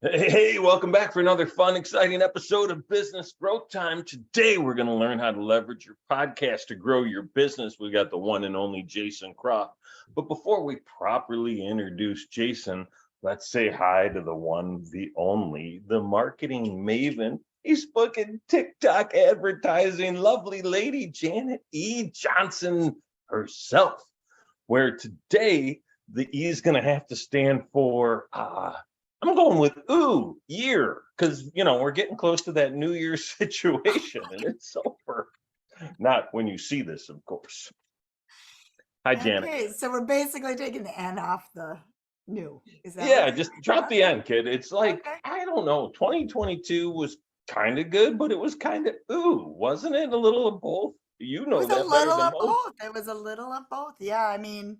Hey, welcome back for another fun, exciting episode of Business Growth Time. Today, we're going to learn how to leverage your podcast to grow your business. We got the one and only Jason Croft. But before we properly introduce Jason, let's say hi to the one, the only, the marketing maven, Facebook and TikTok advertising, lovely lady Janet E. Johnson herself. Where today, the E is going to have to stand for I'm going with year, because we're getting close to that New Year's situation, and it's over. Not when you see this, of course. Hi, Janet. Okay, so we're basically taking the N off the new. Is that Yeah, what just drop the end, kid. It's like, Okay. I don't know. 2022 was kind of good, but it was kind of wasn't it? A little of both. You It know was a that better little than of most. both. It was a little of both. Yeah, I mean,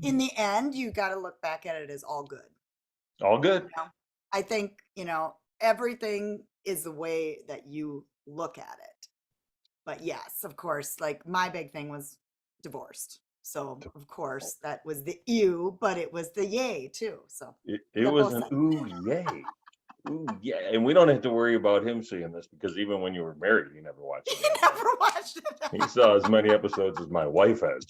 in the end, you got to look back at it as all good. All good. You know? I think, everything is the way that you look at it. But yes, of course, like my big thing was divorced. So, of course, that was the ew, but it was the yay too. So, we It got was both an sides. yay. Ooh, yeah. And we don't have to worry about him seeing this because even when you were married, he never watched You any of it. never watched it. He saw as many episodes as my wife has.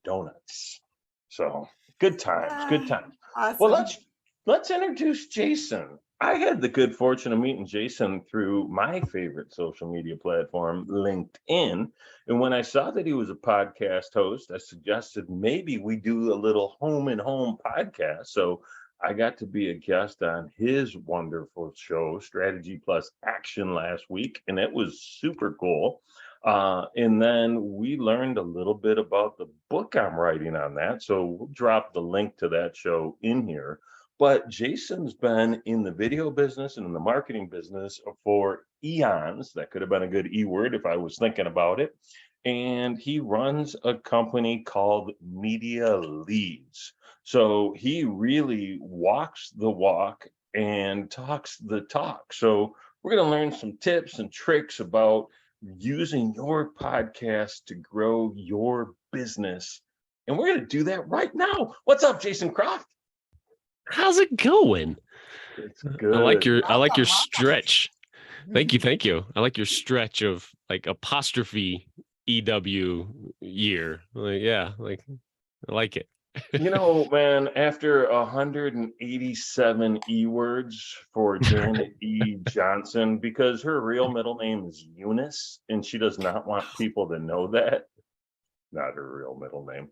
Donuts. So good times, good times. Well, Awesome. let's introduce Jason. I had the good fortune of meeting Jason through my favorite social media platform, LinkedIn. And when I saw that he was a podcast host, I suggested maybe we do a little home and home podcast. So I got to be a guest on his wonderful show, Strategy Plus Action, last week, and it was super cool. And then we learned a little bit about the book I'm writing on that. So we'll drop the link to that show in here. But Jason's been in the video business and in the marketing business for eons. That could have been a good E word if I was thinking about it. And he runs a company called Media Leads. So he really walks the walk and talks the talk. So we're going to learn some tips and tricks about using your podcast to grow your business. And we're going to do that right now. What's up, Jason Croft? How's it going? It's I like good. your Welcome. stretch. Thank you. I like your stretch of like apostrophe EW year. Like I like it. Man, after 187 E words for Janet E. Johnson, because her real middle name is Eunice, and she does not want people to know that. Not her real middle name.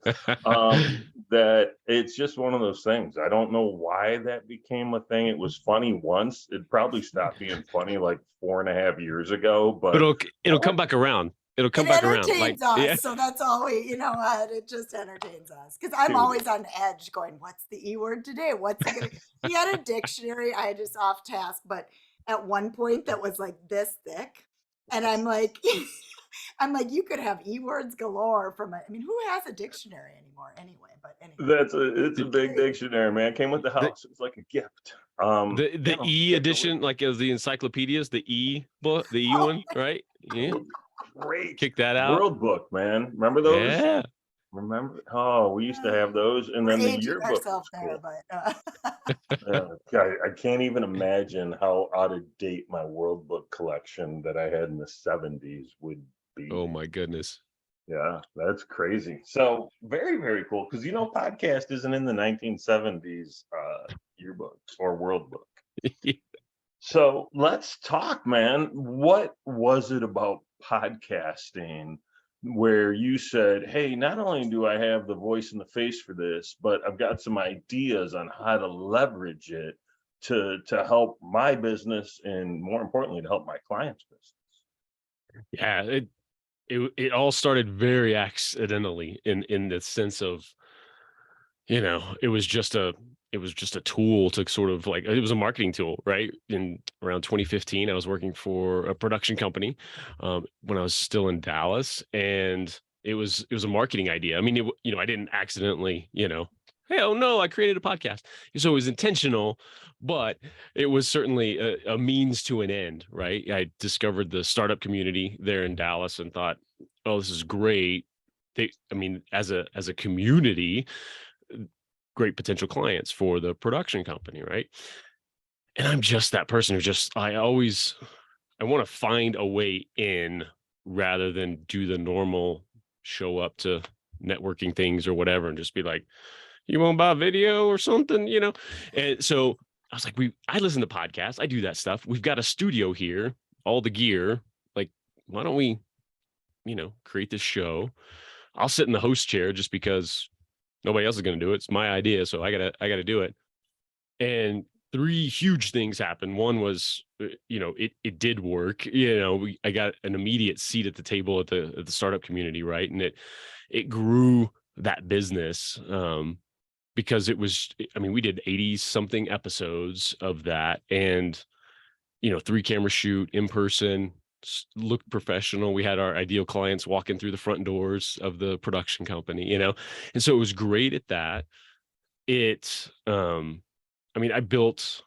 That it's just one of those things. I don't know why that became a thing. It was funny once. It probably stopped being funny like 4.5 years ago, But but it'll come back around. It'll come It back around. entertains us, so that's all you know what? It just entertains us because I'm dude, always on edge going, what's the E word today? What's he gonna? He had a dictionary. I just off task, but at one point that was like this thick. And I'm like, you could have E words galore I mean, who has a dictionary anymore anyway? But anyway. it's a big dictionary, man. Came with the the house. It's like a gift. the E gift away. edition, like of the encyclopedias, the E book, the E one, right? Yeah. Great Kick that out. World Book, man. Remember those? Yeah. Remember? Oh, we used to have those, and We're then the aging yearbook ourselves was there, cool. but I can't even imagine how out of date my World Book collection that I had in the 70s would be. Oh my goodness. Yeah, that's crazy. So very, very cool. Because podcast isn't in the 1970s yearbook or World Book. So let's talk, man. What was it about podcasting where you said, hey, not only do I have the voice and the face for this, but I've got some ideas on how to leverage it to help my business and more importantly to help my clients' business. Yeah, it all started very accidentally in the sense of, it was just a tool to sort of like, it was a marketing tool, right? In around 2015, I was working for a production company when I was still in Dallas, and it was a marketing idea. I mean, I didn't accidentally, hey, oh no, I created a podcast. So it was intentional, but it was certainly a means to an end, right? I discovered the startup community there in Dallas and thought, oh, this is great. As a community, great potential clients for the production company, right? And I'm just that person who just, I want to find a way in rather than do the normal show up to networking things or whatever and just be like, you want to buy a video or something, you know? And so I was like, I listen to podcasts. I do that stuff. We've got a studio here, all the gear. Like, why don't we, create this show? I'll sit in the host chair just because nobody else is going to do it. It's my idea. So I gotta do it. And three huge things happened. One was, it did work. I got an immediate seat at the table at the startup community, right? And it grew that business because it was. I mean, we did 80 something episodes of that, and 3 camera shoot in person, looked professional. We had our ideal clients walking through the front doors of the production company, and so it was great at that. I built,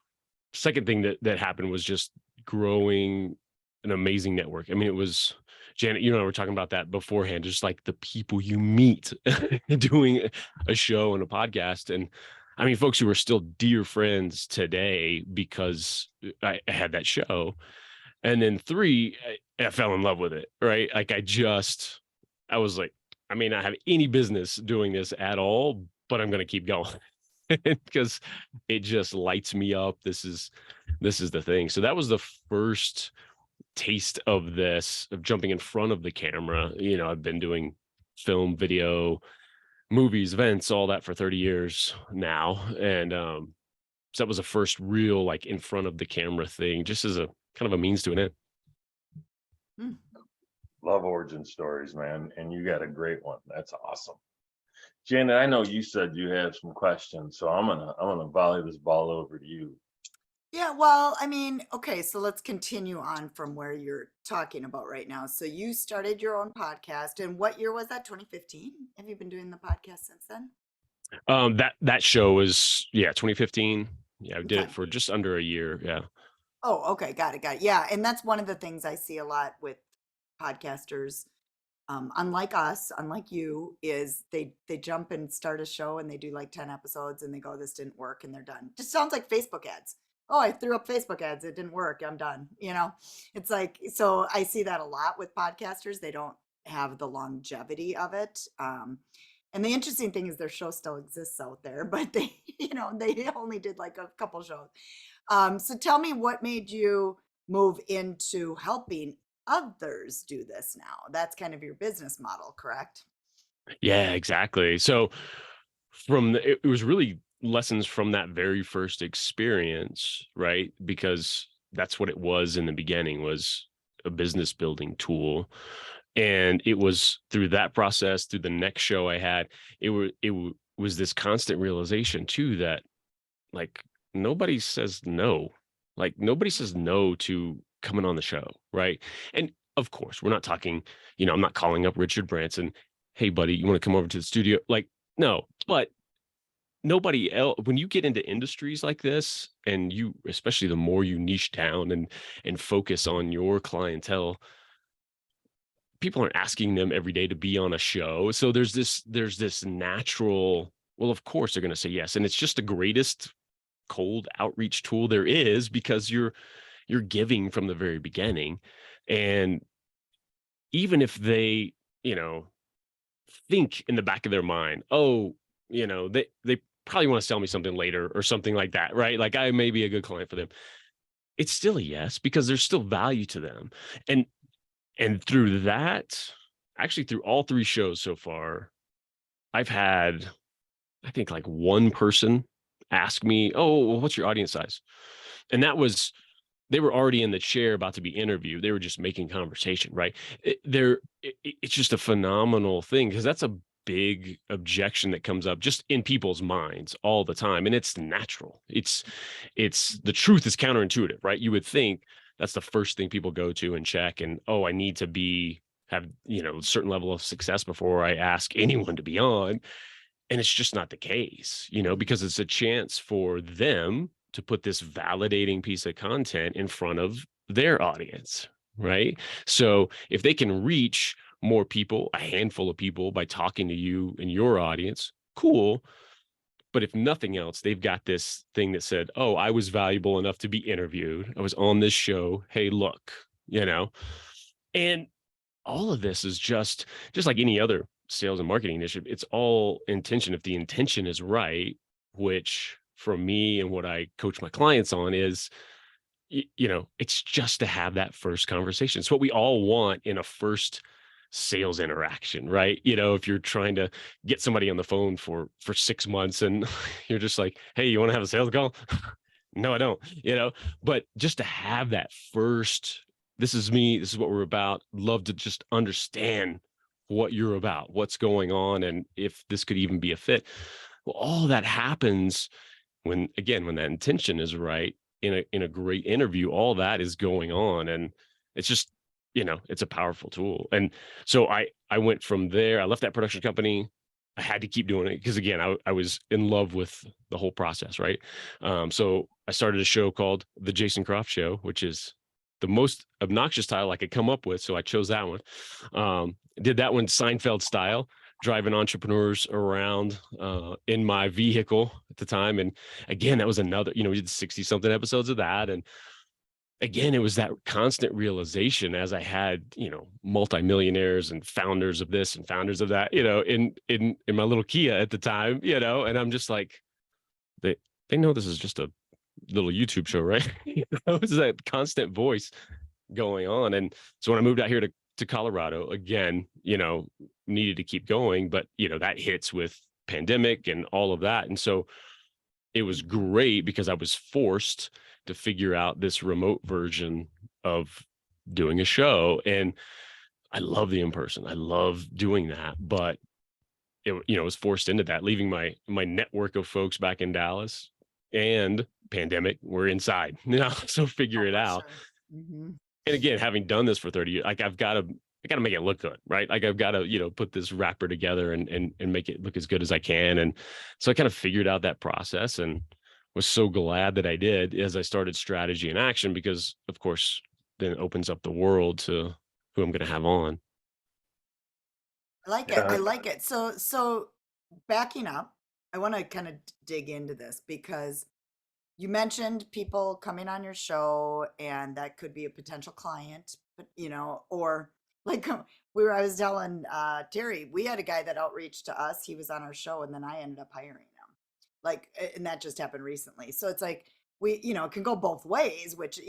second thing that happened was just growing an amazing network. I mean, it was, Janet, you and I were talking about that beforehand, just like the people you meet doing a show and a podcast. And I mean, folks who are still dear friends today because I had that show. And then 3, I fell in love with it, right? Like I was like, I may not have any business doing this at all, but I'm going to keep going. Because it just lights me up. This is the thing. So that was the first taste of this, of jumping in front of the camera. I've been doing film, video, movies, events, all that for 30 years now. And so that was the first real, like, in front of the camera thing, just as a kind of a means to an end. Love origin stories, man. And you got a great one. That's awesome. Janet, I know you said you have some questions, so I'm gonna volley this ball over to you. Yeah, well, I mean, okay, so let's continue on from where you're talking about right now. So you started your own podcast, and what year was that? 2015? Have you been doing the podcast since then? That show was 2015. Yeah, I did Okay. it for just under a year. Yeah. Oh, okay, got it, got it. Yeah, and that's one of the things I see a lot with podcasters. Unlike us, unlike you, is they jump and start a show and they do like 10 episodes and they go, this didn't work, and they're done. Just sounds like Facebook ads. Oh, I threw up Facebook ads, it didn't work, I'm done. It's like, so I see that a lot with podcasters. They don't have the longevity of it. And the interesting thing is their show still exists out there, but they, they only did like a couple shows. So tell me, what made you move into helping others do this now? That's kind of your business model, correct? Yeah, exactly. So it was really lessons from that very first experience, right? Because that's what it was in the beginning, was a business building tool. And it was through that process, through the next show I had, was this constant realization too, that, like, nobody says no. Like, nobody says no to coming on the show, right? And of course, we're not talking, I'm not calling up Richard Branson, hey buddy, you want to come over to the studio? Like, no. But nobody else, when you get into industries like this, and you, especially the more you niche down and focus on your clientele, people aren't asking them every day to be on a show. So there's this natural, well, of course they're going to say yes. And it's just the greatest cold outreach tool there is, because you're giving from the very beginning. And even if they, think in the back of their mind, oh, they probably want to sell me something later or something like that, right? Like, I may be a good client for them. It's still a yes, because there's still value to them. And through that, actually through all 3 shows so far, I've had, I think, like, one person ask me, oh, well, what's your audience size? And that was, they were already in the chair about to be interviewed. They were just making conversation, right? It's just a phenomenal thing, because that's a big objection that comes up just in people's minds all the time. And it's natural. It's the truth is counterintuitive, right? You would think that's the first thing people go to and check. And, oh, I need to have, a certain level of success before I ask anyone to be on. And it's just not the case, because it's a chance for them to put this validating piece of content in front of their audience, right? So if they can reach more people, a handful of people, by talking to you and your audience, cool. But if nothing else, they've got this thing that said, oh, I was valuable enough to be interviewed. I was on this show. Hey, look, and all of this is just like any other sales and marketing initiative. It's all intention. If the intention is right, which for me and what I coach my clients on is, it's just to have that first conversation. It's what we all want in a first sales interaction, right? If you're trying to get somebody on the phone for 6 months and you're just like, hey, you want to have a sales call? No, I don't, but just to have that first, this is me, this is what we're about. Love to just understand what you're about, what's going on, and if this could even be a fit. Well, all that happens when that intention is right. In a great interview, all that is going on, and it's just, it's a powerful tool. And so I went from there. I left that production company. I had to keep doing it because, again, I was in love with the whole process, right? So I started a show called The Jason Croft Show, which is the most obnoxious title I could come up with, so I chose that one. Did that one Seinfeld style, driving entrepreneurs around in my vehicle at the time. And again, that was another, we did 60 something episodes of that. And again, it was that constant realization as I had, multimillionaires and founders of this and founders of that, in my little Kia at the time, and I'm just like, they know this is just a little YouTube show, right? It's that constant voice going on. And so when I moved out here to Colorado, again, needed to keep going, but that hits with pandemic and all of that. And so it was great because I was forced to figure out this remote version of doing a show. And I love the in-person. I love doing that, but it was forced into that, leaving my network of folks back in Dallas, and pandemic, we're inside, so figure it out. Sure. Mm-hmm. And again, having done this for 30 years, like I got to make it look good, right? Like I've got to, put this wrapper together and make it look as good as I can. And so I kind of figured out that process and was so glad that I did as I started Strategy in Action, because of course, then it opens up the world to who I'm going to have on. I like it. I like it. So backing up, I want to kind of dig into this because you mentioned people coming on your show and that could be a potential client, but or like I was telling Terry, we had a guy that outreached to us. He was on our show and then I ended up hiring him. And that just happened recently. So it's like it can go both ways, which,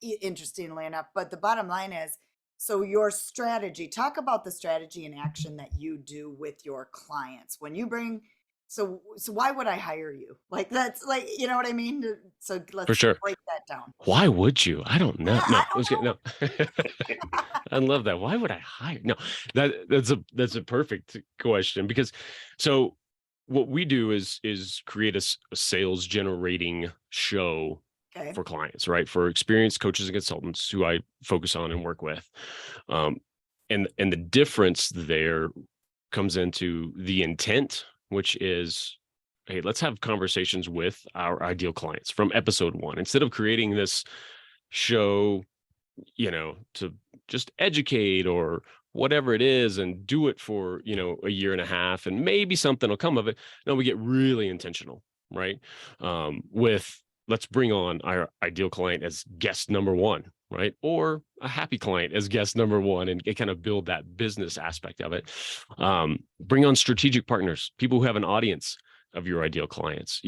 interestingly enough, but the bottom line is, so your strategy, talk about the strategy and action that you do with your clients when you bring. So why would I hire you? Like, that's like, you know what I mean? So let's For sure. break that down. Why would you? I don't know. Yeah, No, I love that. Why would I hire? No, that's a perfect question, because so what we do is create a sales generating show for clients, right? For experienced coaches and consultants who I focus on and work with. And the difference there comes into the intent, which is, hey, let's have conversations with our ideal clients from episode 1. Instead of creating this show, to just educate or whatever it is and do it for, a year and a half and maybe something will come of it. No, we get really intentional, right? With let's bring on our ideal client as guest number 1, right? Or a happy client as guest number 1, and kind of build that business aspect of it. Bring on strategic partners, people who have an audience of your ideal clients.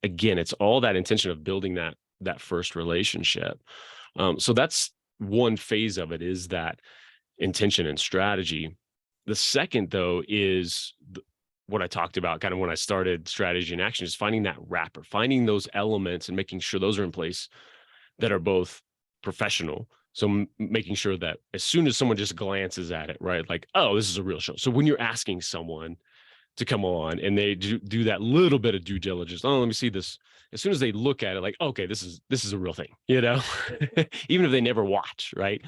Again, it's all that intention of building that first relationship. So that's one phase of it, is that intention and strategy. The second, though, is what I talked about kind of when I started Strategy in Action, is finding that wrapper, finding those elements and making sure those are in place that are both professional. So making sure that as soon as someone just glances at it, right, like, oh, this is a real show. So when you're asking someone to come on and they do that little bit of due diligence, oh, let me see this. As soon as they look at it, like, okay, this is a real thing, even if they never watch, right?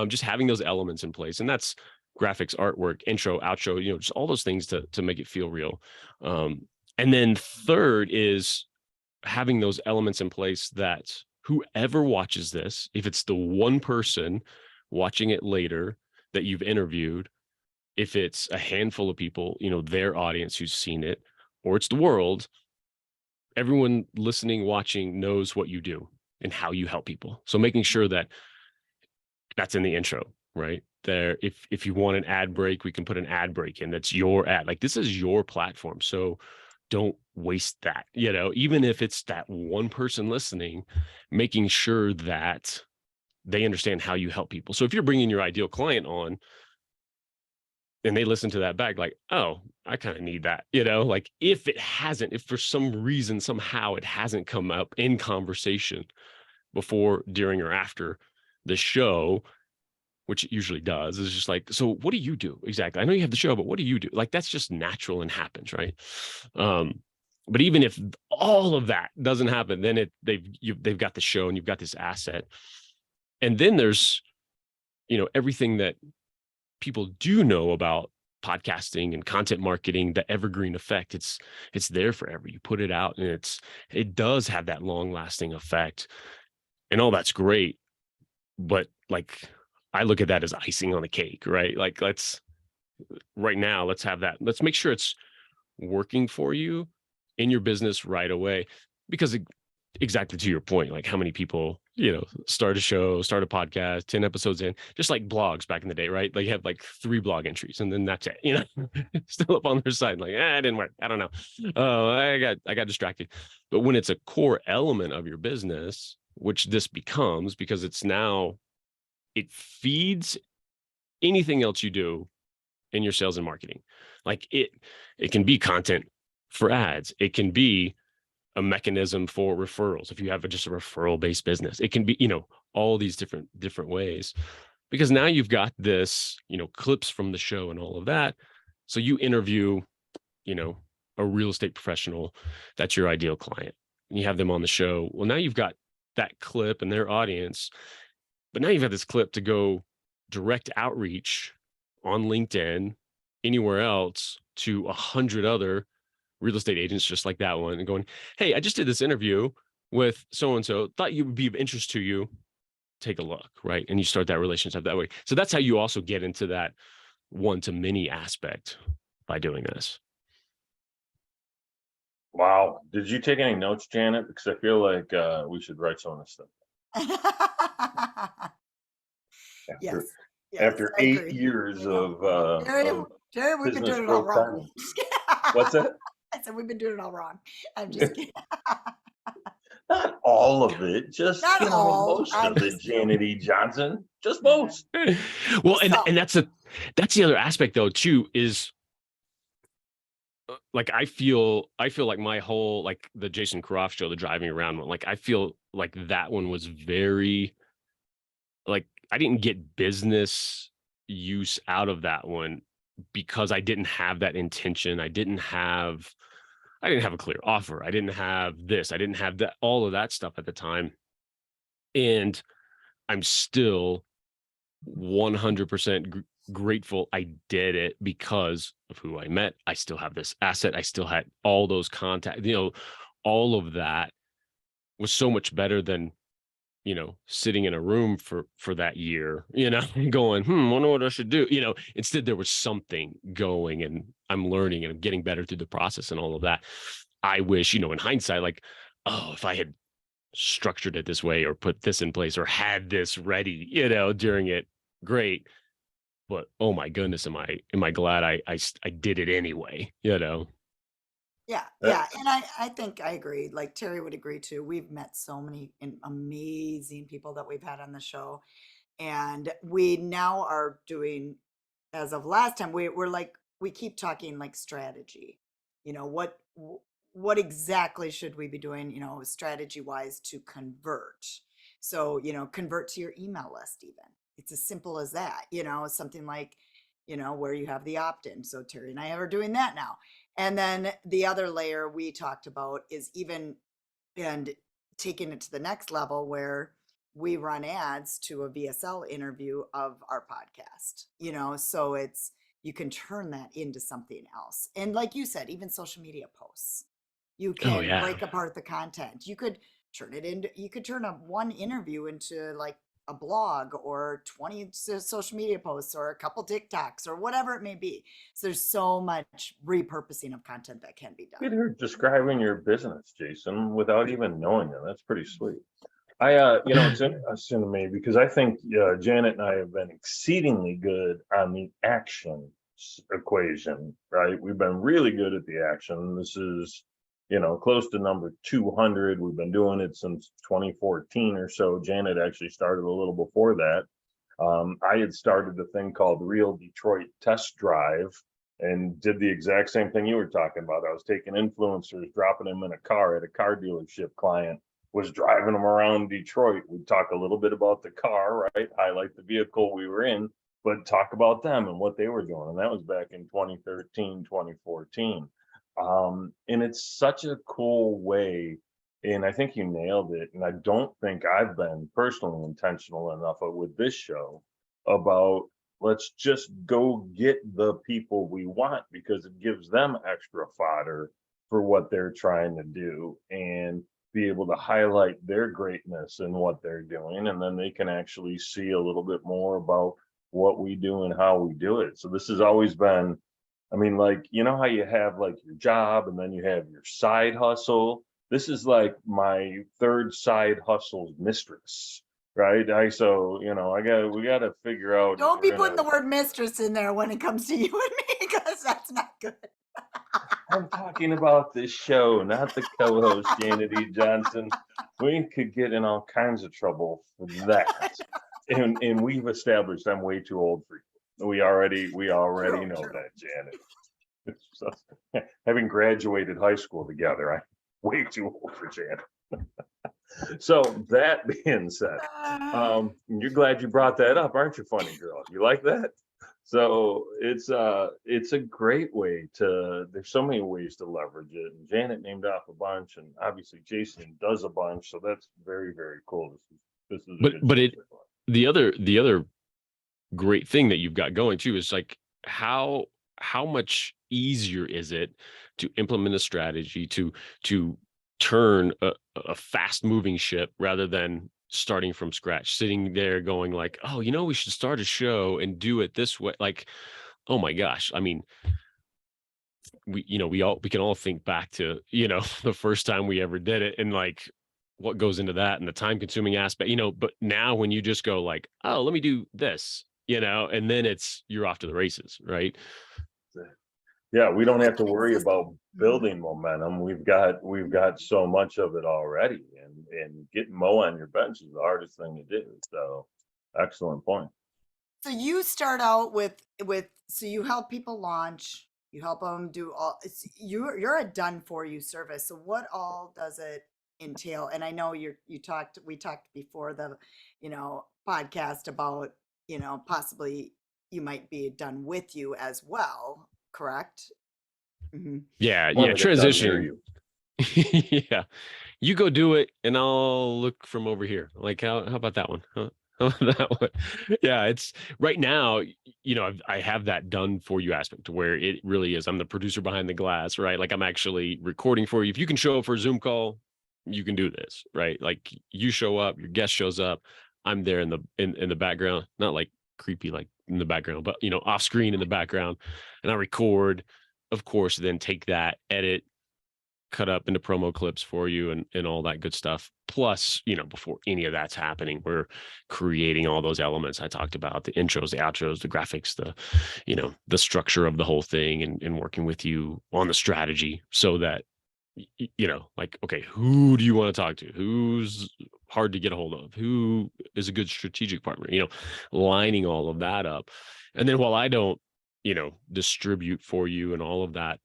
Just having those elements in place, and that's graphics, artwork, intro, outro, just all those things to make it feel real. And then third is having those elements in place that whoever watches this, if it's the one person watching it later that you've interviewed, if it's a handful of people, their audience who's seen it, or it's the world, everyone listening, watching knows what you do and how you help people. So making sure that that's in the intro, right? There, if you want an ad break, we can put an ad break in. That's your ad. Like, this is your platform. So don't waste that, even if it's that one person listening, making sure that they understand how you help people. So if you're bringing your ideal client on and they listen to that back, like, oh, I kind of need that, like if for some reason, somehow it hasn't come up in conversation before, during, or after the show, which it usually does, is just like, so what do you do exactly? I know you have the show, but what do you do? Like, that's just natural and happens, right? But even if all of that doesn't happen, then they've got the show and you've got this asset. And then there's, everything that people do know about podcasting and content marketing, the evergreen effect. It's there forever. You put it out and it does have that long lasting effect, and all that's great. But like, I look at that as icing on the cake, right? Like, right now, let's have that. Let's make sure it's working for you in your business right away. Because exactly to your point, like how many people, start a show, start a podcast, 10 episodes in, just like blogs back in the day, right? Like you have like 3 blog entries and then that's it, still up on their side. Like, it didn't work. I don't know. Oh, I got distracted. But when it's a core element of your business, which this becomes, because it feeds anything else you do in your sales and marketing. Like it can be content for ads. It can be a mechanism for referrals. If you have just a referral based business, it can be, all these different ways, because now you've got this, clips from the show and all of that. So you interview, a real estate professional, that's your ideal client, and you have them on the show. Well, now you've got that clip and their audience, but now you've got this clip to go direct outreach on LinkedIn, anywhere else, to 100 other real estate agents just like that one, and going, hey, I just did this interview with so-and-so, thought you would be of interest to you. Take a look, right? And you start that relationship that way. So that's how you also get into that one-to-many aspect by doing this. Wow. Did you take any notes, Janet? Because I feel like we should write some of this stuff. Yes. After I 8 agree. years of Jerry, we've been business doing it all growth wrong. time. What's that? I said we've been doing it all wrong. I'm just kidding. Not all of it, just Not all. most I'm of it, just Janet E. Johnson. Just most. Well, and So- that's the other aspect though too, is like I feel like my whole, like the Jason Croft show, the driving around one, like I feel like that one was very, like I didn't get business use out of that one because I didn't have that intention. I didn't have a clear offer. I didn't have this. I didn't have that, all of that stuff at the time. And I'm still 100% grateful I did it because of who I met. I still have this asset. I still had all those contacts, all of that was so much better than, sitting in a room for that year, going, wonder what I should do. Instead there was something going, and I'm learning and I'm getting better through the process and all of that. I wish, in hindsight, like, oh, if I had structured it this way or put this in place or had this ready, during it, great. But oh my goodness, am I glad I did it anyway, Yeah. And I think I agree. Like Terry would agree too. We've met so many amazing people that we've had on the show. And we now are doing, as of last time, we're like, we keep talking like strategy. What exactly should we be doing, strategy wise to convert? So, convert to your email list even. It's as simple as that, something like, where you have the opt-in. So Terry and I are doing that now. And then the other layer we talked about is even, and taking it to the next level where we run ads to a VSL interview of our podcast, so you can turn that into something else. And like you said, even social media posts, you Oh, can yeah. break apart the content. You could turn a one interview into like a blog or 20 social media posts or a couple TikToks or whatever it may be. So there's so much repurposing of content that can be Look done. at her describing your business, Jason, without even knowing you. That's pretty sweet. It's interesting to me because I think Janet and I have been exceedingly good on the action equation, right? We've been really good at the action. This is, close to number 200. We've been doing it since 2014 or so. Janet actually started a little before that. I had started a thing called Real Detroit Test Drive and did the exact same thing you were talking about. I was taking influencers, dropping them in a car at a car dealership. Client was driving them around Detroit. We'd talk a little bit about the car, right? Highlight the vehicle we were in, but talk about them and what they were doing. And that was back in 2013, 2014. And it's such a cool way. And I think you nailed it. And I don't think I've been personally intentional enough with this show about let's just go get the people we want because it gives them extra fodder for what they're trying to do and be able to highlight their greatness and what they're doing. And then they can actually see a little bit more about what we do and how we do it. So this has always been, like, how you have like your job and then you have your side hustle. This is like my third side hustle's mistress, right? We got to figure out. Don't be putting the word mistress in there when it comes to you and me, because that's not good. I'm talking about this show, not the co-host Janet E. Johnson. We could get in all kinds of trouble for that. And we've established I'm way too old for you. We already know True. that, Janet. So, having graduated high school together, I'm way too old for Janet. So that being said, you're glad you brought that up, aren't you, funny girl? You like that? So it's a great way there's so many ways to leverage it. And Janet named off a bunch, and obviously Jason does a bunch. So that's very, very cool. This is the other great thing that you've got going too is like how much easier is it to implement a strategy to turn a fast moving ship rather than starting from scratch, sitting there going like, oh, we should start a show and do it this way. Like, oh my gosh. We can all think back to, the first time we ever did it and like what goes into that and the time consuming aspect, but now when you just go like, oh, let me do this, and then you're off to the races, right? Yeah, we don't have to worry about building momentum. We've got so much of it already, and getting Mo on your bench is the hardest thing to do. So, excellent point. So you start out with so you help people launch, you help them do all. You're a done for you service. So what all does it entail? And I know we talked before the podcast about possibly you might be done with you as well, correct? Mm-hmm. Yeah, transition. Yeah, you go do it, and I'll look from over here. Like how about that one? Huh? That one. Yeah, it's right now. I have that done for you aspect to where it really is. I'm the producer behind the glass, right? Like I'm actually recording for you. If you can show up for a Zoom call, you can do this, right? Like you show up, your guest shows up. I'm there in the background, not like creepy, like in the background, but off screen in the background, and I record. Of course, then take that, edit, cut up into promo clips for you and all that good stuff. Plus, before any of that's happening, we're creating all those elements I talked about, the intros, the outros, the graphics, the structure of the whole thing and working with you on the strategy so that, like, okay, who do you want to talk to? Who's hard to get a hold of? Who is a good strategic partner? Lining all of that up. And then while I don't, distribute for you and all of that,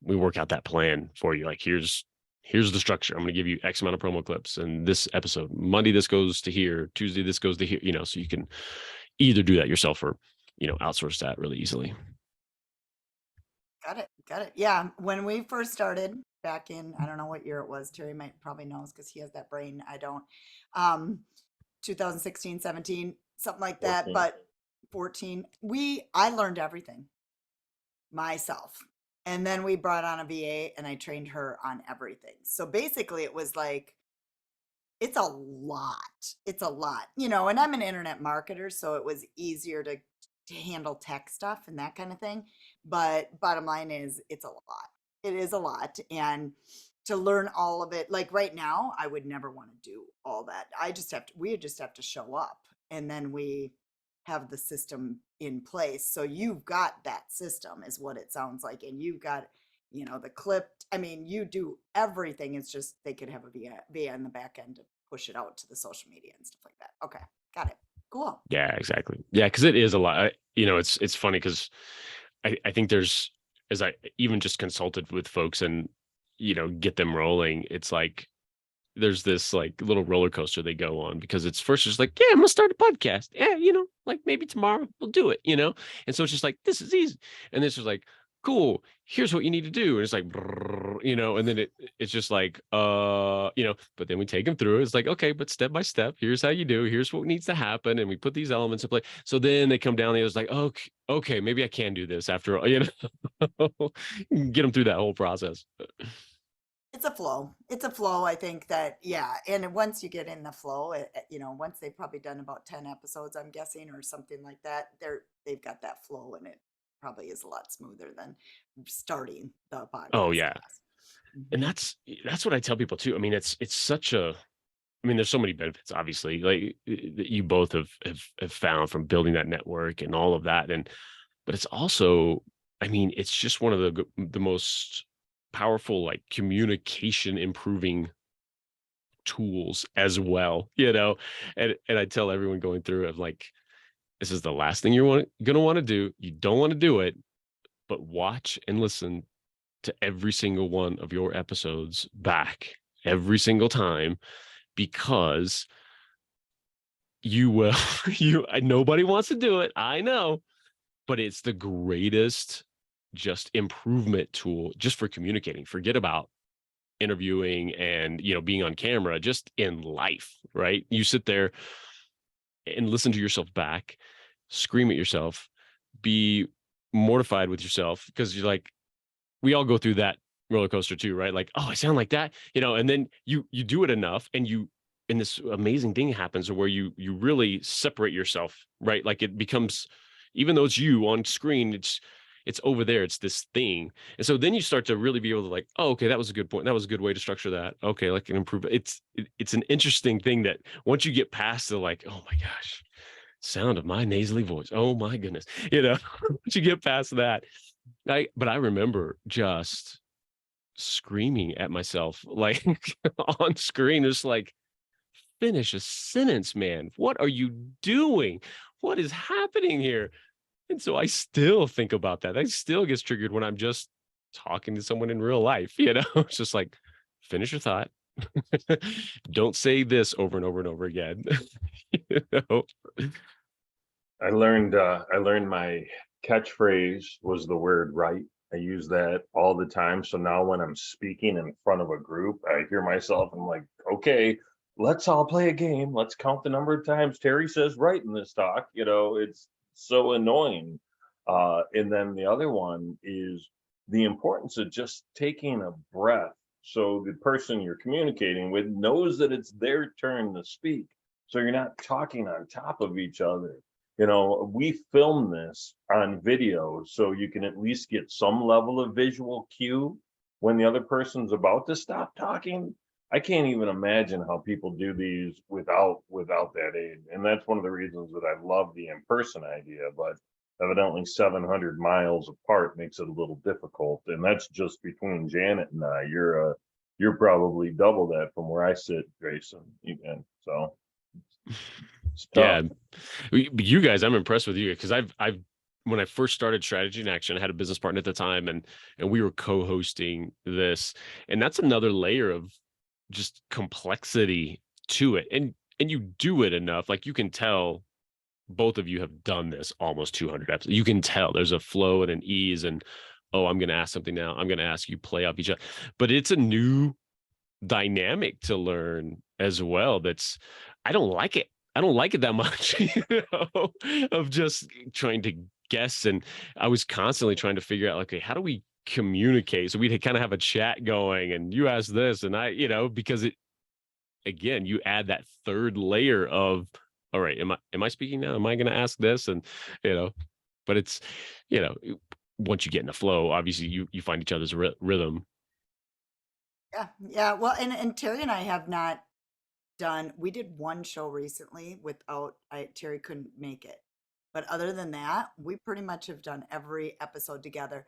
we work out that plan for you. Like here's the structure. I'm going to give you X amount of promo clips, and this episode, Monday, this goes to here, Tuesday, this goes to here, so you can either do that yourself or, outsource that really easily. Got it. Yeah. When we first started back in, I don't know what year it was, Terry probably knows because he has that brain. I don't, 2016, 17, something like that. 14. But 14, I learned everything myself. And then we brought on a VA and I trained her on everything. So basically it was like It's a lot. It's a lot. You know, and I'm an internet marketer, so it was easier to handle tech stuff and that kind of thing. But bottom line is it's a lot. It is a lot. And to learn all of it, like right now, I would never want to do all that. We just have to show up and then we have the system in place. So you've got that system is what it sounds like. And you've got, you know, the clipped, I mean, you do everything. It's just they could have a VA in the back end to push it out to the social media and stuff like that. Okay. Got it. Cool. Yeah, exactly. Yeah, because it is a lot. You know, it's funny because I think there's, as I even just consulted with folks and, you know, get them rolling, it's like there's this like little roller coaster they go on because it's first just like, yeah, I'm gonna start a podcast. Yeah, you know, like maybe tomorrow we'll do it, you know? And so it's just like, this is easy. And this is like, cool, here's what you need to do. And it's like, brrr, you know, and then it's just like, you know, but then we take them through. It's like, okay, but step by step, here's how you do, here's what needs to happen. And we put these elements in play. So then they come down, and it's like, okay, maybe I can do this after all, you know, get them through that whole process. It's a flow. It's a flow. I think that, yeah. And once you get in the flow, you know, once they've probably done about 10 episodes, I'm guessing, or something like that, they've got that flow and it probably is a lot smoother than starting the Oh podcast, yeah. I guess. And Mhm. that's what I tell people too. I mean, it's such a, I mean, there's so many benefits, obviously, like that you both have found from building that network and all of that. And but it's also, I mean, it's just one of the most powerful like communication improving tools as well, you know. And I tell everyone going through it, like, this is the last thing you're gonna want to do. You don't want to do it, but watch and listen to every single one of your episodes back every single time because you will nobody wants to do it, I know, but it's the greatest just improvement tool just for communicating. Forget about interviewing and, you know, being on camera, just in life, right? You sit there and listen to yourself back, scream at yourself, be mortified with yourself because you're like, we all go through that roller coaster too, right? Like, oh, I sound like that, you know, and then you do it enough and this amazing thing happens where you really separate yourself, right? Like it becomes, even though it's you on screen, it's over there, it's this thing. And so then you start to really be able to like, oh, okay, that was a good point. That was a good way to structure that. Okay, like can improve it. It's an interesting thing that once you get past the like, oh my gosh, sound of my nasally voice. Oh my goodness. You know, once you get past that, but I remember just screaming at myself like on screen, just like, finish a sentence, man. What are you doing? What is happening here? And so I still think about that. I still gets triggered when I'm just talking to someone in real life, you know? It's just like, finish your thought. Don't say this over and over and over again. You know? I learned my catchphrase was the word right. I use that all the time. So now when I'm speaking in front of a group, I hear myself and I'm like, okay, let's all play a game. Let's count the number of times Terry says right in this talk. You know, it's so annoying. And then the other one is the importance of just taking a breath. So the person you're communicating with knows that it's their turn to speak. So you're not talking on top of each other. You know, we film this on video so you can at least get some level of visual cue when the other person's about to stop talking. I can't even imagine how people do these without that aid. And that's one of the reasons that I love the in-person idea, but evidently 700 miles apart makes it a little difficult. And that's just between Janet and I. You're probably double that from where I sit, Jason. And so it's tough. Yeah. You guys, I'm impressed with you because I've when I first started Strategy in Action, I had a business partner at the time and we were co-hosting this. And that's another layer of just complexity to it. And you do it enough, like you can tell both of you have done this almost 200 episodes. You can tell there's a flow and an ease and, oh, I'm going to ask something now. I'm going to ask you play off each other. But it's a new dynamic to learn as well. I don't like it. I don't like it that much, you know, of just trying to guess. And I was constantly trying to figure out, like, okay, how do we communicate? So we'd kind of have a chat going and you ask this and I, you know, because again, you add that third layer of, all right, am I speaking now? Am I going to ask this? And, but it's, once you get in the flow, obviously you find each other's rhythm. Yeah. Yeah. Well, and Terry and I have not done, we did one show recently without, Terry couldn't make it. But other than that, we pretty much have done every episode together.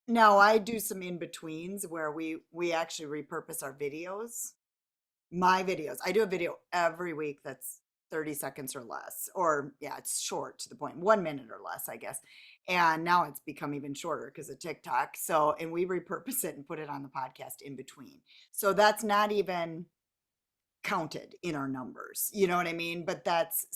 Now I do some in betweens where we actually repurpose our videos. My videos. I do a video every week that's 30 seconds or less. Or yeah, it's short to the point, 1 minute or less, I guess. And now it's become even shorter because of TikTok. So, and we repurpose it and put it on the podcast in between. So that's not even counted in our numbers. You know what I mean? But that's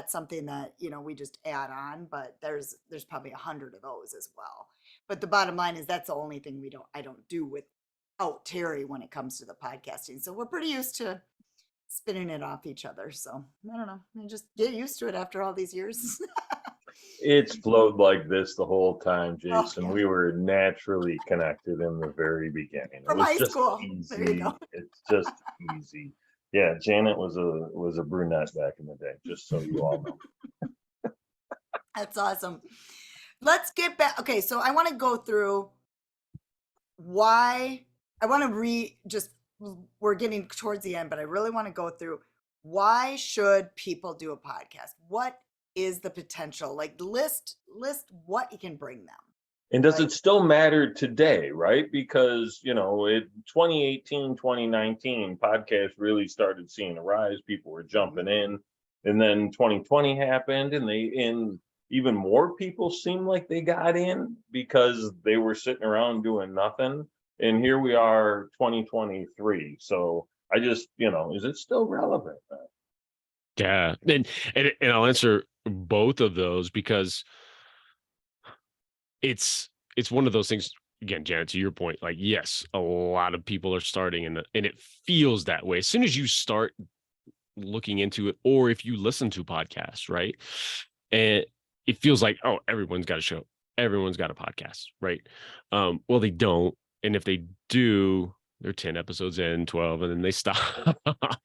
something that, we just add on, but there's probably 100 of those as well. But the bottom line is that's the only thing I don't do without Terry when it comes to the podcasting. So we're pretty used to spinning it off each other. So I don't know. I just get used to it after all these years. It's flowed like this the whole time, Oh, Jason. yeah. We were naturally connected in the very beginning. It From was high just school. There you easy. go. It's just easy. Yeah, Janet was a brunette back in the day, just so you all know. That's awesome. Let's get back. Okay, so I want to go through why I want to we're getting towards the end, but I really want to go through why should people do a podcast? What is the potential? Like list what it can bring them. And does Right. it still matter today, right? Because, in 2018, 2019, podcasts really started seeing a rise. People were jumping in. And then 2020 happened and even more people seemed like they got in because they were sitting around doing nothing. And here we are, 2023. So I just, is it still relevant? Yeah. And I'll answer both of those because it's one of those things, again, Janet, to your point, like, yes, a lot of people are starting and it feels that way. As soon as you start looking into it, or if you listen to podcasts, right? And it feels like, oh, everyone's got a show. Everyone's got a podcast, right? Well, they don't. And if they do, they're 10 episodes in, 12, and then they stop,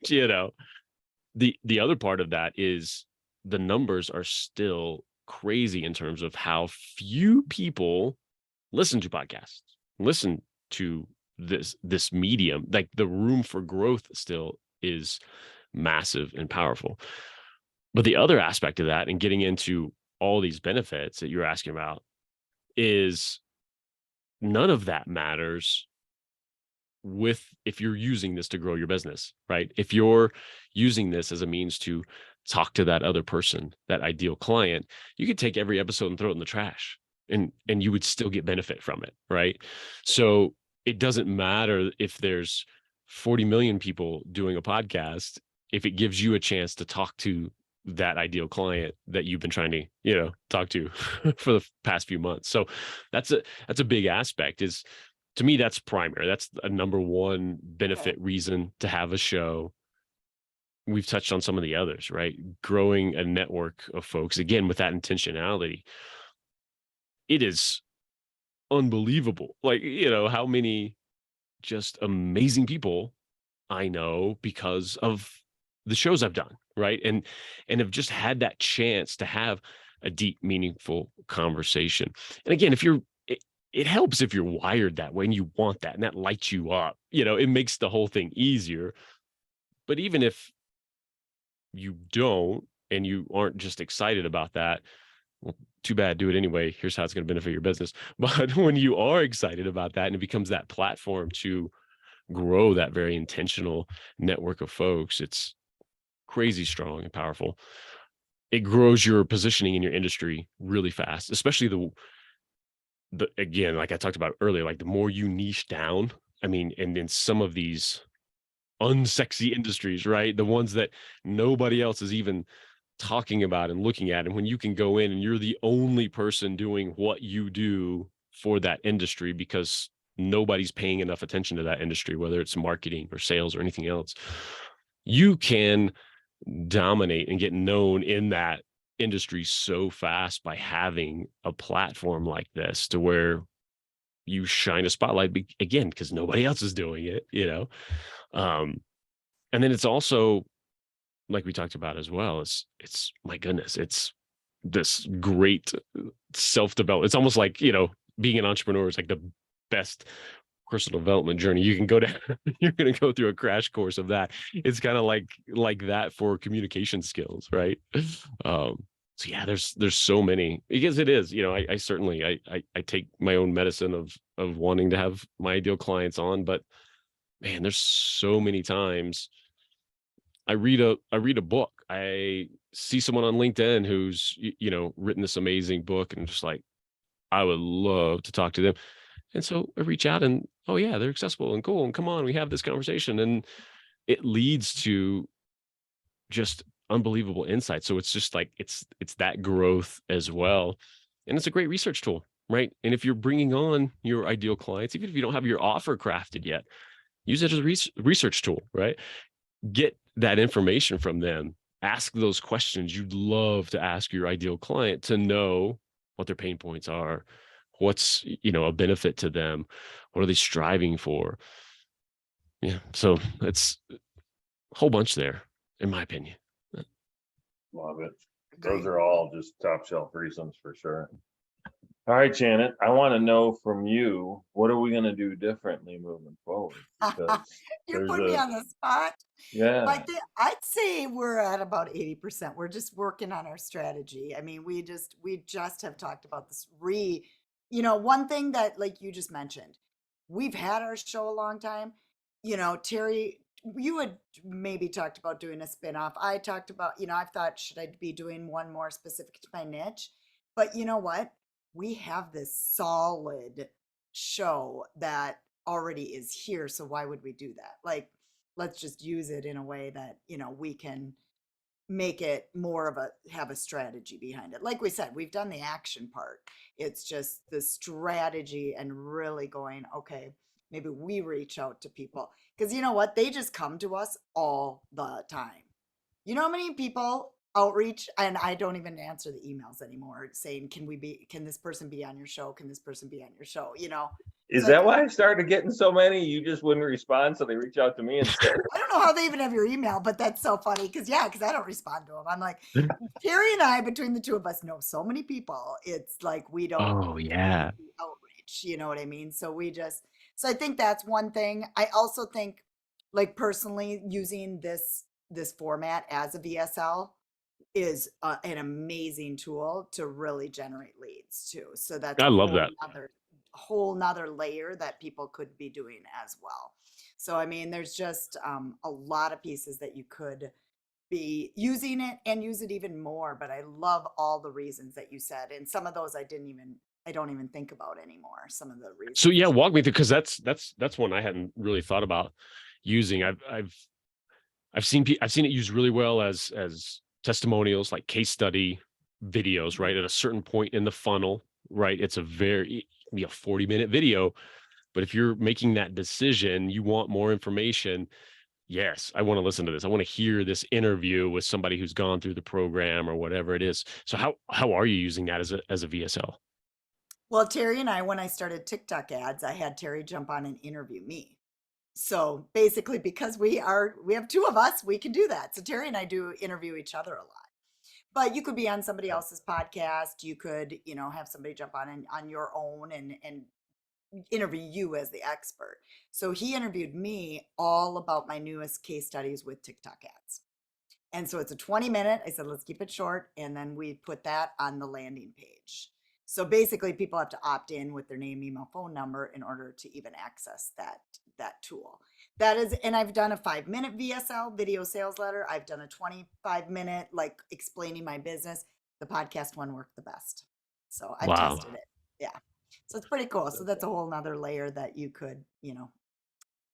The other part of that is the numbers are still crazy in terms of how few people listen to podcasts, listen to this medium. Like the room for growth still is massive and powerful. But the other aspect of that and getting into all these benefits that you're asking about is none of that matters if you're using this to grow your business, right? If you're using this as a means to talk to that other person, that ideal client, you could take every episode and throw it in the trash and you would still get benefit from it, right? So it doesn't matter if there's 40 million people doing a podcast, if it gives you a chance to talk to that ideal client that you've been trying to, talk to for the past few months. So that's a big aspect. Is to me, that's primary. That's a number one benefit reason to have a show. We've touched on some of the others, right? Growing a network of folks, again, with that intentionality. It is unbelievable. Like, how many just amazing people I know because of the shows I've done, right? And have just had that chance to have a deep, meaningful conversation. And again, it helps if you're wired that way and you want that and that lights you up. It makes the whole thing easier. But even if you don't and you aren't just excited about that, well, too bad, do it anyway. Here's how it's going to benefit your business. But when you are excited about that and it becomes that platform to grow that very intentional network of folks, it's crazy strong and powerful. It grows your positioning in your industry really fast, especially the again, like I talked about earlier, like the more you niche down, I mean, and in some of these unsexy industries, right? The ones that nobody else is even talking about and looking at. And when you can go in and you're the only person doing what you do for that industry because nobody's paying enough attention to that industry, whether it's marketing or sales or anything else, you can dominate and get known in that industry so fast by having a platform like this to where you shine a spotlight again because nobody else is doing it. And then it's also, like we talked about as well, it's my goodness, it's this great self-development. It's almost like, being an entrepreneur is like the best personal development journey you can go down. You're going to go through a crash course of that. It's kind of like that for communication skills, right? So yeah, there's so many, because it is, I certainly I take my own medicine of wanting to have my ideal clients on, but man, there's so many times I read a book. I see someone on LinkedIn who's written this amazing book, and I'm just like, I would love to talk to them. And so I reach out, and oh yeah, they're accessible and cool, and come on, we have this conversation, and it leads to just unbelievable insight. So it's just like it's that growth as well, and it's a great research tool, right? And if you're bringing on your ideal clients, even if you don't have your offer crafted yet, use it as a research tool, right? Get that information from them. Ask those questions you'd love to ask your ideal client to know what their pain points are, what's a benefit to them, what are they striving for. Yeah, so it's a whole bunch there, in my opinion. Love it. Agree. Those are all just top shelf reasons for sure. All right, Janet, I want to know from you, what are we going to do differently moving forward? Because You're putting me on the spot. yeah, I'd say we're at about 80%. We're just working on our strategy. I mean, we just have talked about this one thing that, like you just mentioned, we've had our show a long time. Terry, you had maybe talked about doing a spinoff. I talked about, I've thought, should I be doing one more specific to my niche? But you know what? We have this solid show that already is here. So why would we do that? Like, let's just use it in a way that, we can make it more of have a strategy behind it. Like we said, we've done the action part. It's just the strategy and really going, okay, maybe we reach out to people, because you know what? They just come to us all the time. You know how many people outreach, and I don't even answer the emails anymore saying, can this person be on your show? Can this person be on your show? is It's that like, why I started getting so many? You just wouldn't respond, so they reach out to me instead. I don't know how they even have your email, but that's so funny because I don't respond to them. I'm like, Terry and I, between the two of us, know so many people. It's like we don't Oh yeah. do outreach, you know what I mean? So I think that's one thing. I also think, like, personally, using this format as a VSL is an amazing tool to really generate leads too. So that's I a love that. whole nother layer that people could be doing as well. So I mean, there's just a lot of pieces that you could be using it and use it even more. But I love all the reasons that you said, and some of those I don't even think about anymore. Some of the reasons. So yeah, walk me through, because that's one I hadn't really thought about using. I've seen it used really well as testimonials, like case study videos, right? At a certain point in the funnel, right? It's a 40-minute video, but if you're making that decision, you want more information. Yes, I want to listen to this. I want to hear this interview with somebody who's gone through the program or whatever it is. So how are you using that as a VSL? Well, Terry and I, when I started TikTok ads, I had Terry jump on and interview me. So basically, because we have two of us, we can do that. So Terry and I do interview each other a lot. But you could be on somebody else's podcast. You could, have somebody jump on your own and interview you as the expert. So he interviewed me all about my newest case studies with TikTok ads. And so it's a 20-minute. I said, let's keep it short. And then we put that on the landing page. So basically, people have to opt in with their name, email, phone number in order to even access that tool. That is, and I've done a 5-minute VSL, video sales letter. I've done a 25-minute, like, explaining my business. The podcast one worked the best. So I've Wow. tested it. Yeah. So it's pretty cool. So that's a whole nother layer that you could,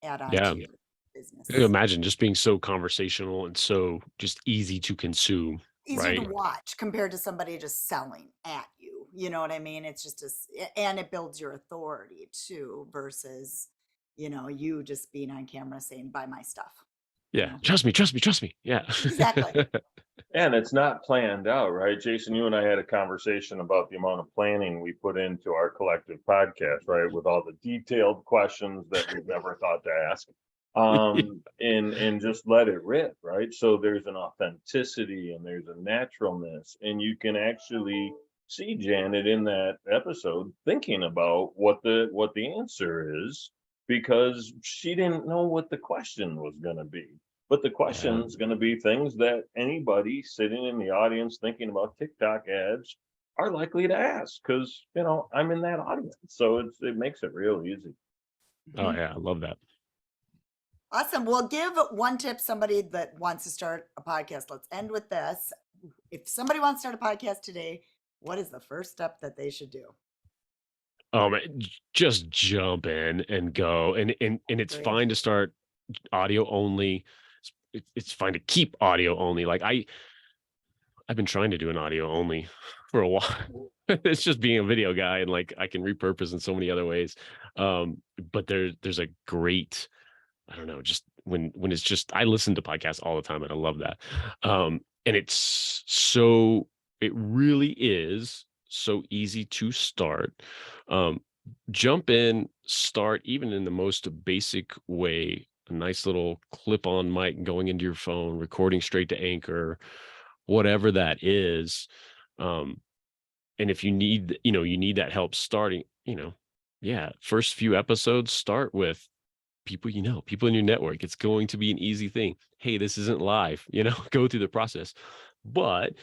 add on Yeah. to your business. I can imagine just being so conversational and so just easy to consume, Easier right? to watch compared to somebody just selling at you. You know what I mean? It's just and it builds your authority too, versus, you just being on camera saying, buy my stuff. Yeah. Trust me. Yeah. Exactly. And it's not planned out, right? Jason, you and I had a conversation about the amount of planning we put into our collective podcast, right? With all the detailed questions that we've never thought to ask. and just let it rip, right? So there's an authenticity and there's a naturalness, and you can actually see Janet in that episode thinking about what the answer is, because she didn't know what the question was going to be. But the question Yeah. is going to be things that anybody sitting in the audience thinking about TikTok ads are likely to ask, because I'm in that audience, so it makes it real easy. Oh yeah, I love that. Awesome. Well, give one tip somebody that wants to start a podcast. Let's end with this. If somebody wants to start a podcast today, what is the first step that they should do? Just jump in and go, and it's Great. fine to start audio only. It's fine to keep audio only. Like I've been trying to do an audio only for a while. It's just being a video guy, and like I can repurpose in so many other ways. But there's a great, I don't know, just when it's just, I listen to podcasts all the time and I love that. And it really is so easy to start. Jump in, start even in the most basic way, a nice little clip-on mic going into your phone, recording straight to Anchor, whatever that is. And if you need, you need that help starting, first few episodes, start with people people in your network. It's going to be an easy thing. Hey, this isn't live, go through the process. But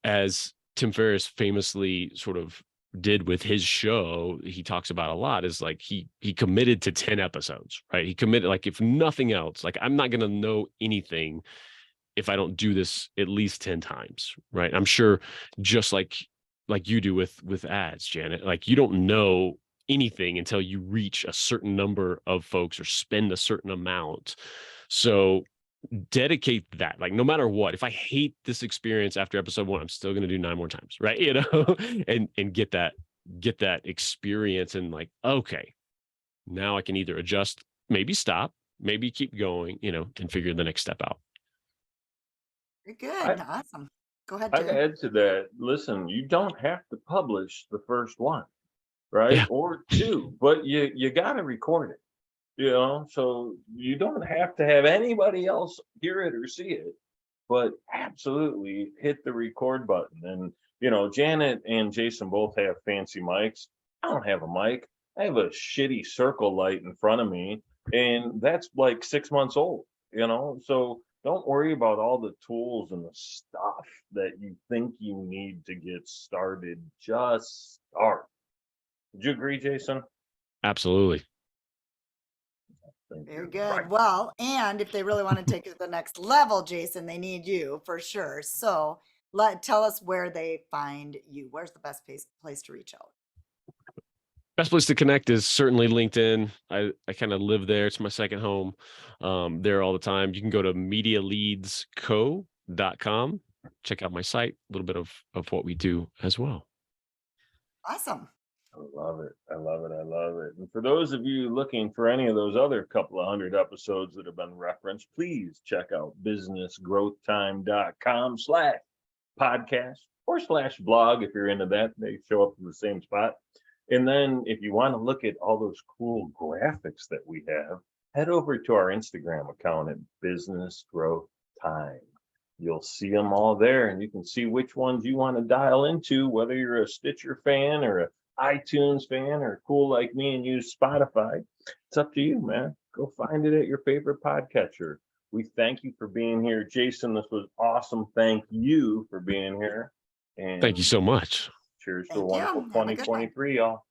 as Tim Ferriss famously sort of did with his show, he talks about a lot, is like he committed to 10 episodes, right? He committed, like, if nothing else, like, I'm not going to know anything if I don't do this at least 10 times, right? I'm sure, just like you do with ads, Janet, like, you don't know anything until you reach a certain number of folks or spend a certain amount. So dedicate that, like, no matter what, if I hate this experience after episode 1, I'm still going to do 9 more times, right? And get that experience, and like, okay, now I can either adjust, maybe stop, maybe keep going, and figure the next step out. Very good. Awesome. Go ahead, I'd Terry. add to that. Listen, you don't have to publish the first one, right? Yeah. Or 2, but you got to record it, so you don't have to have anybody else hear it or see it, but absolutely hit the record button. And, Janet and Jason both have fancy mics. I don't have a mic. I have a shitty circle light in front of me, and that's like 6 months old, so don't worry about all the tools and the stuff that you think you need to get started. Just start. Would you agree, Jason? Absolutely. Very good. Well, and if they really want to take it to the next level, Jason, they need you for sure. So tell us where they find you. Where's the best place to reach out? Best place to connect is certainly LinkedIn. I kind of live there. It's my second home. There all the time. You can go to MediaLeadsCo.com. Check out my site, a little bit of what we do as well. Awesome. I love it. I love it. I love it. And for those of you looking for any of those other couple of 100 episodes that have been referenced, please check out businessgrowthtime.com/podcast or /blog. If you're into that, they show up in the same spot. And then if you want to look at all those cool graphics that we have, head over to our Instagram account at Business Growth Time. You'll see them all there, and you can see which ones you want to dial into, whether you're a Stitcher fan or a iTunes fan or cool like me and use Spotify. It's up to you, man. Go find it at your favorite podcatcher. We thank you for being here. Jason, this was awesome. Thank you for being here. And thank you so much. Cheers to a wonderful 2023, y'all.